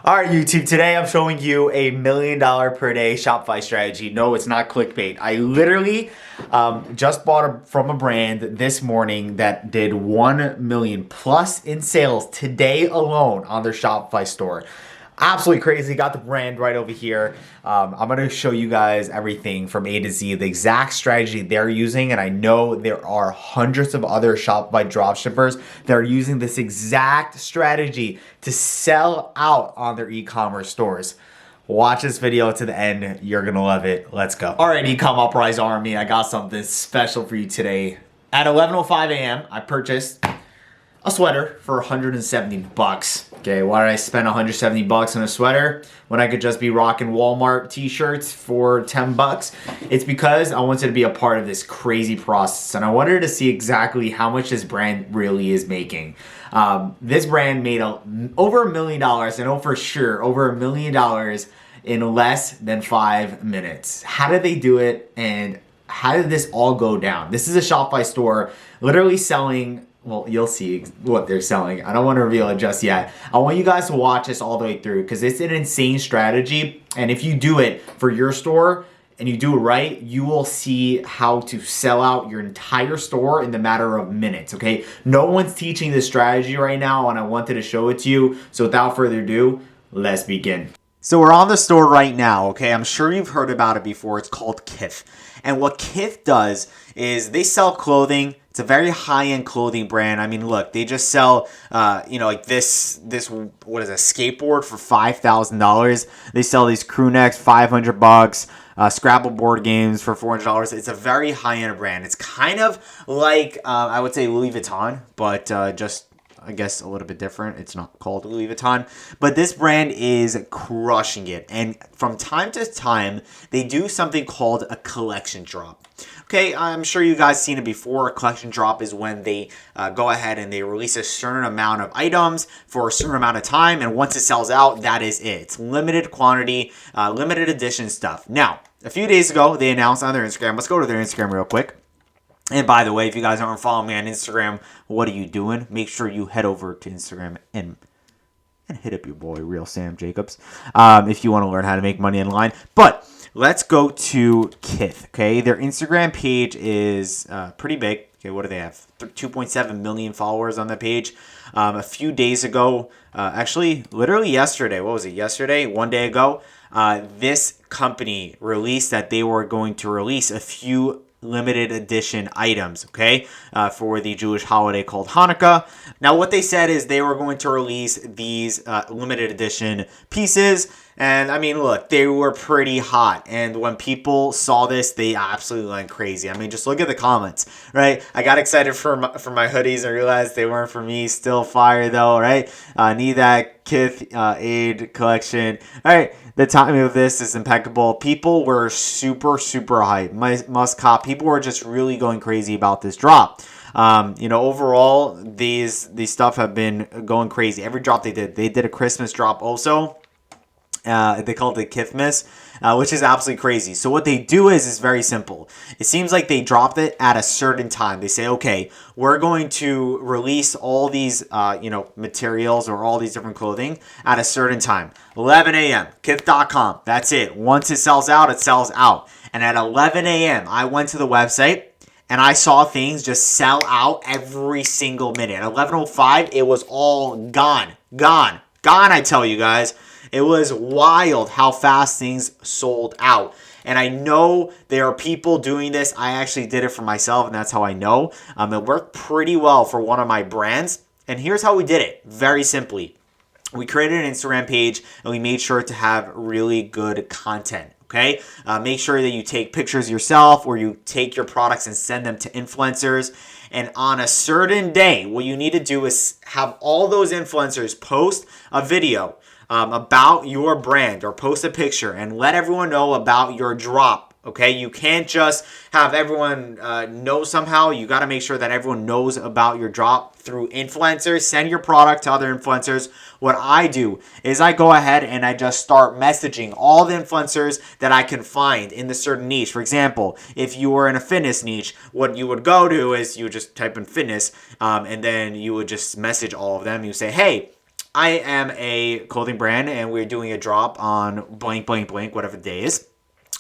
All right, YouTube, today I'm showing you a $1 million per day Shopify strategy. No, it's not clickbait. I literally just bought from a brand this morning that did 1 million plus in sales today alone on their Shopify store. Absolutely crazy. Got the brand right over here. I'm going to show you guys everything from A to Z, the exact strategy they're using. And I know there are hundreds of other Shopify dropshippers that are using this exact strategy to sell out on their e-commerce stores. Watch this video to the end. You're going to love it. Let's go. All right, e-com uprise army. I got something special for you today. At 11:05 a.m., I purchased a sweater for 170 bucks. Okay, why did I spend 170 bucks on a sweater when I could just be rocking Walmart t-shirts for 10 bucks? It's because I wanted to be a part of this crazy process, and I wanted to see exactly how much this brand really is making. This brand made over $1 million, I know for sure, over $1 million in less than 5 minutes. How did they do it, and how did this all go down? This is a Shopify store literally selling, well, you'll see what they're selling. I don't want to reveal it just yet. I want you guys to watch this all the way through because it's an insane strategy. And if you do it for your store and you do it right, you will see how to sell out your entire store in the matter of minutes, okay? No one's teaching this strategy right now, and I wanted to show it to you. So without further ado, let's begin. So we're on the store right now, okay? I'm sure you've heard about it before. It's called Kiff. And what Kiff does is they sell clothing. It's a very high-end clothing brand. I mean, look, they just sell, like this, what is a skateboard for $5,000. They sell these crew necks, 500 bucks. Scrabble board games for $400. It's a very high-end brand. It's kind of like, I would say Louis Vuitton, but just, I guess, a little bit different. It's not called Louis Vuitton, but this brand is crushing it. And from time to time, they do something called a collection drop. Okay, I'm sure you guys seen it before. A collection drop is when they go ahead and they release a certain amount of items for a certain amount of time, and once it sells out, that is it. It's limited quantity, limited edition stuff. Now, a few days ago, they announced on their Instagram. Let's go to their Instagram real quick. And by the way, if you guys aren't following me on Instagram, what are you doing? Make sure you head over to Instagram and hit up your boy, Real Sam Jacobs, if you want to learn how to make money online. But let's go to Kiff, okay? Their Instagram page is pretty big. Okay, what do they have? 2.7 million followers on the page. A few days ago, actually, literally yesterday, what was it, yesterday? One day ago, this company released that they were going to release a few limited edition items, okay, for the Jewish holiday called Hanukkah. Now, what they said is they were going to release these limited edition pieces, and I mean, look, they were pretty hot, and when people saw this, they absolutely went crazy. I mean, just look at the comments, right? I got excited for my hoodies and realized they weren't for me. Still fire though, right? Need that Kiff Aid collection. All right. The timing of this is impeccable. People were super hyped. Must cop. People were just really going crazy about this drop. Overall, these stuff have been going crazy. Every drop they did a Christmas drop also. They call it the Kiffmas, which is absolutely crazy. So what they do is very simple. It seems like they dropped it at a certain time. They say, okay, we're going to release all these, materials or all these different clothing at a certain time. 11 a.m., Kiff.com. That's it. Once it sells out, it sells out. And at 11 a.m., I went to the website and I saw things just sell out every single minute. At 11:05, it was all gone, I tell you guys. It was wild how fast things sold out. And I know there are people doing this. I actually did it for myself, and that's how I know. It worked pretty well for one of my brands. And here's how we did it. Very simply. We created an Instagram page, and we made sure to have really good content. Okay? Make sure that you take pictures yourself, or you take your products and send them to influencers. And on a certain day, what you need to do is have all those influencers post a video about your brand, or post a picture and let everyone know about your drop. Okay, you can't just have everyone know somehow. You got to make sure that everyone knows about your drop through influencers. Send your product to other influencers. What I do is I go ahead and I just start messaging all the influencers that I can find in the certain niche. For example, if you were in a fitness niche, what you would go to is you would just type in fitness, and then you would just message all of them. You say, hey, I am a clothing brand and we're doing a drop on blank, blank, blank, whatever the day is.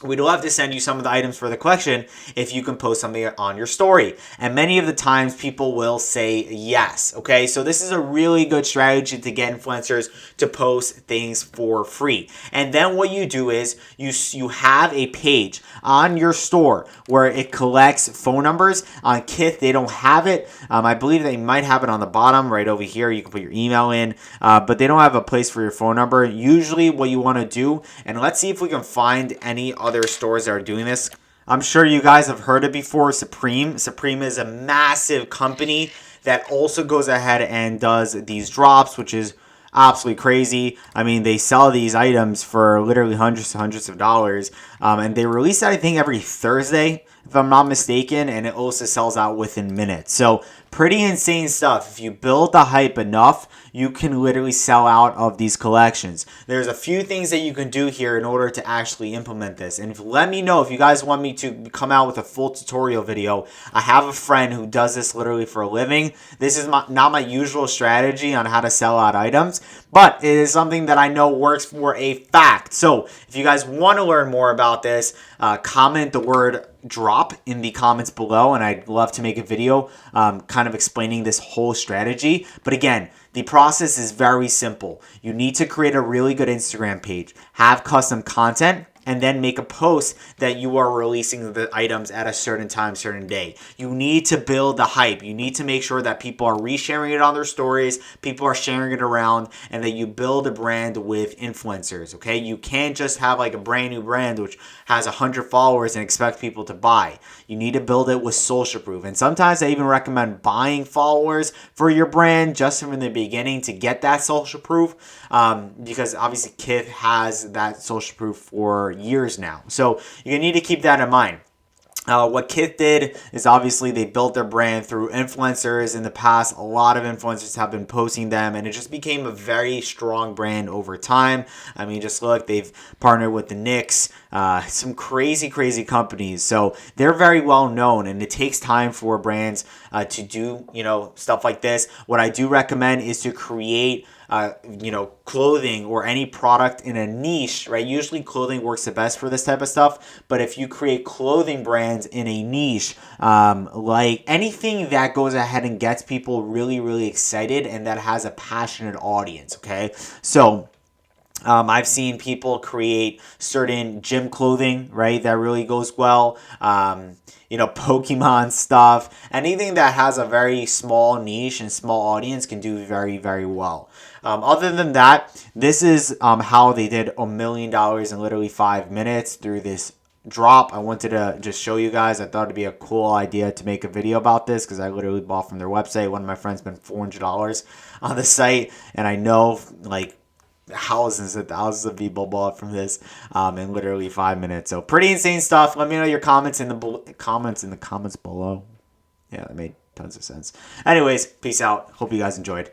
We'd love to send you some of the items for the collection if you can post something on your story. And many of the times people will say yes. Okay, so this is a really good strategy to get influencers to post things for free. And then what you do is you have a page on your store where it collects phone numbers. On Kiff, they don't have it. I believe they might have it on the bottom right over here. You can put your email in, but they don't have a place for your phone number. Usually what you want to do, and let's see if we can find any other stores that are doing this. I'm sure you guys have heard it before. Supreme is a massive company that also goes ahead and does these drops, which is absolutely crazy. I mean, they sell these items for literally hundreds of dollars, and they release that, I think, every Thursday, if I'm not mistaken, and it also sells out within minutes. So pretty insane stuff. If you build the hype enough, you can literally sell out of these collections. There's a few things that you can do here in order to actually implement this. And let me know if you guys want me to come out with a full tutorial video. I have a friend who does this literally for a living. This is not my usual strategy on how to sell out items, but it is something that I know works for a fact. So if you guys want to learn more about this, comment the word drop in the comments below, and I'd love to make a video kind of explaining this whole strategy. But again, the process is very simple. You need to create a really good Instagram page, have custom content, and then make a post that you are releasing the items at a certain time, certain day. You need to build the hype. You need to make sure that people are resharing it on their stories, people are sharing it around, and that you build a brand with influencers, okay? You can't just have like a brand new brand which has 100 followers and expect people to buy. You need to build it with social proof. And sometimes I even recommend buying followers for your brand just from the beginning to get that social proof, because obviously Kiff has that social proof for years now. So you need to keep that in mind. What Kiff did is obviously they built their brand through influencers in the past. A lot of influencers have been posting them, and it just became a very strong brand over time. I mean, just look, they've partnered with the Knicks, some crazy companies. So they're very well known, and it takes time for brands to do, stuff like this. What I do recommend is to create clothing or any product in a niche, right? Usually clothing works the best for this type of stuff, but if you create clothing brands in a niche, like anything that goes ahead and gets people really excited and that has a passionate audience, okay? So I've seen people create certain gym clothing, right, that really goes well. Pokemon stuff. Anything that has a very small niche and small audience can do very well. Other than that, this is how they did $1 million in literally 5 minutes through this drop. I wanted to just show you guys. I thought it'd be a cool idea to make a video about this because I literally bought from their website. One of my friends spent $400 on the site, and I know like thousands and thousands of people bought from this in literally 5 minutes. So pretty insane stuff. Let me know your comments in the comments below. Yeah, that made tons of sense. Anyways, peace out. Hope you guys enjoyed.